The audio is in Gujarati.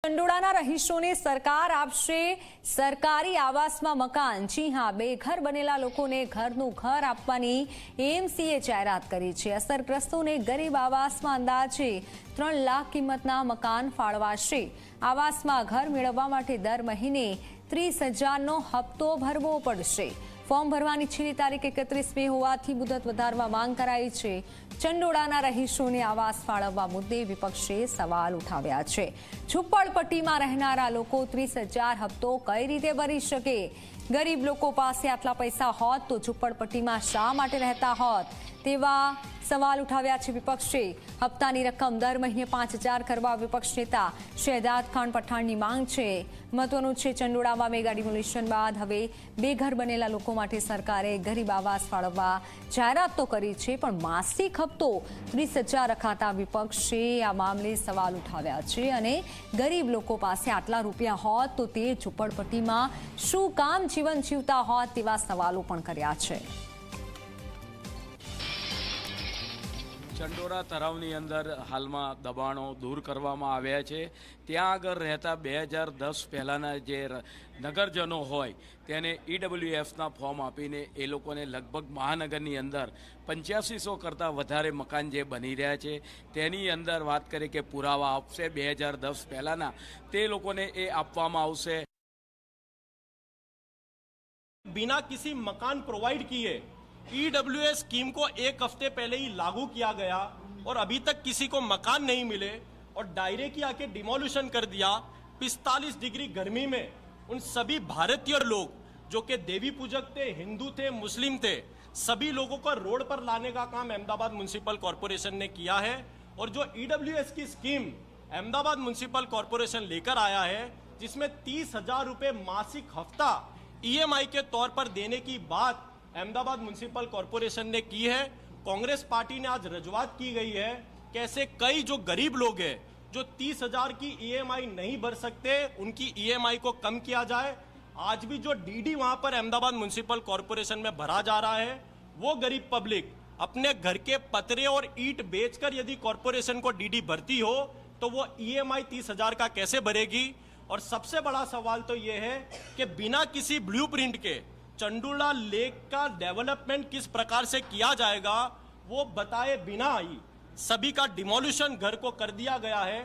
ચંડોળાના રહીશોને સરકાર આપશે સરકારી આવાસમાં મકાન। જી હા, બેઘર બનેલા લોકોને ઘરનું ઘર આપવાની એએમસીએ જાહેરાત કરી છે। અસરગ્રસ્તોને ગરીબ આવાસમાં અંદાજે 3 લાખ કિંમતના મકાન ફાળવાશે। આવાસમાં ઘર મેળવવા માટે દર મહિને 30,000નો હપ્તો ભરવો પડશે। ફોર્મ ભરવાની છેલ્લી તારીખ 31 મે હોવાથી મુદત વધારવા માંગ કરાઈ છે। ચંડોળાના રહીશોને આવાસ ફાળવવા મુદ્દે વિપક્ષે સવાલ ઉઠાવ્યા છે। ઝૂંપડપટ્ટીમાં રહેનારા લોકો 30,000 હપ્તો કઈ રીતે ભરી શકે? ગરીબ લોકો પાસે આટલા પૈસા હોત તો ઝૂંપડપટ્ટીમાં શા માટે રહેતા હોત? તેવા સવાલ ઉઠાવ્યા છે વિપક્ષે। હપ્તાની રકમ દર મહિને 5,000 કરવા વિપક્ષ નેતા શહેજાદ ખાન પઠાણની માંગ છે। મહત્વનું છે, ચંડોળામાં મેગા ડિમોલિશન બાદ હવે બેઘર બનેલા લોકો માટે સરકારે ગરીબ આવાસ ફાળવવા જાહેરાત તો કરી છે, પણ માસિક હપ્તો 30,000 રખાતા વિપક્ષે આ મામલે સવાલ ઉઠાવ્યા છે અને ગરીબ લોકો પાસે આટલા રૂપિયા હોત તો તે ઝૂંપડપટ્ટીમાં શું કામ જીવન જીવતા હોત તેવા સવાલો પણ કર્યા છે। ચંડોળા તળાવની અંદર હાલમાં દબાણો દૂર કરવામાં આવ્યા છે। ત્યાં આગળ રહેતા 2010 પહેલાંના જે નગરજનો હોય તેને ઈડબ્લ્યુએફના ફોર્મ આપીને એ લોકોને લગભગ મહાનગરની અંદર 8500 કરતાં વધારે મકાન જે બની રહ્યા છે તેની અંદર વાત કરીએ કે પુરાવા આપશે 2010 પહેલાંના તે લોકોને એ આપવામાં આવશે। बिना किसी मकान प्रोवाइड किए ईडब्ल्यूएस स्कीम को 1 हफ्ते पहले ही लागू किया गया और अभी तक किसी को मकान नहीं मिले और डायरे की आके डिमोलिशन कर दिया। 45 डिग्री गर्मी में उन सभी भारतीय लोग जो कि देवी पूजक थे, हिंदू थे, मुस्लिम थे, सभी लोगों को रोड पर लाने का काम अहमदाबाद म्युनिसिपल कॉरपोरेशन ने किया है। और जो ईडब्ल्यूएस की स्कीम अहमदाबाद म्युनिसिपल कॉरपोरेशन लेकर आया है, जिसमें 30,000 रुपये मासिक हफ्ता ईएमआई के तौर पर देने की बात अहमदाबाद म्युनिसिपल कॉरपोरेशन ने की है। कांग्रेस पार्टी ने आज रजूआत की गई है कि ऐसे कई जो गरीब लोग हैं जो 30,000 की ईएमआई नहीं भर सकते, उनकी ईएमआई को कम किया जाए। आज भी जो डीडी वहां पर अहमदाबाद म्युनिसिपल कॉरपोरेशन में भरा जा रहा है, वो गरीब पब्लिक अपने घर के पतरे और ईंट बेचकर यदि कॉरपोरेशन को डीडी भरती हो तो वो ईएमआई 30,000 का कैसे भरेगी? और सबसे बड़ा सवाल तो ये है कि बिना किसी ब्लूप्रिंट के चंडोला लेक का डेवलपमेंट किस प्रकार से किया जाएगा वो बताए बिना ही सभी का डिमोलिशन घर को कर दिया गया है।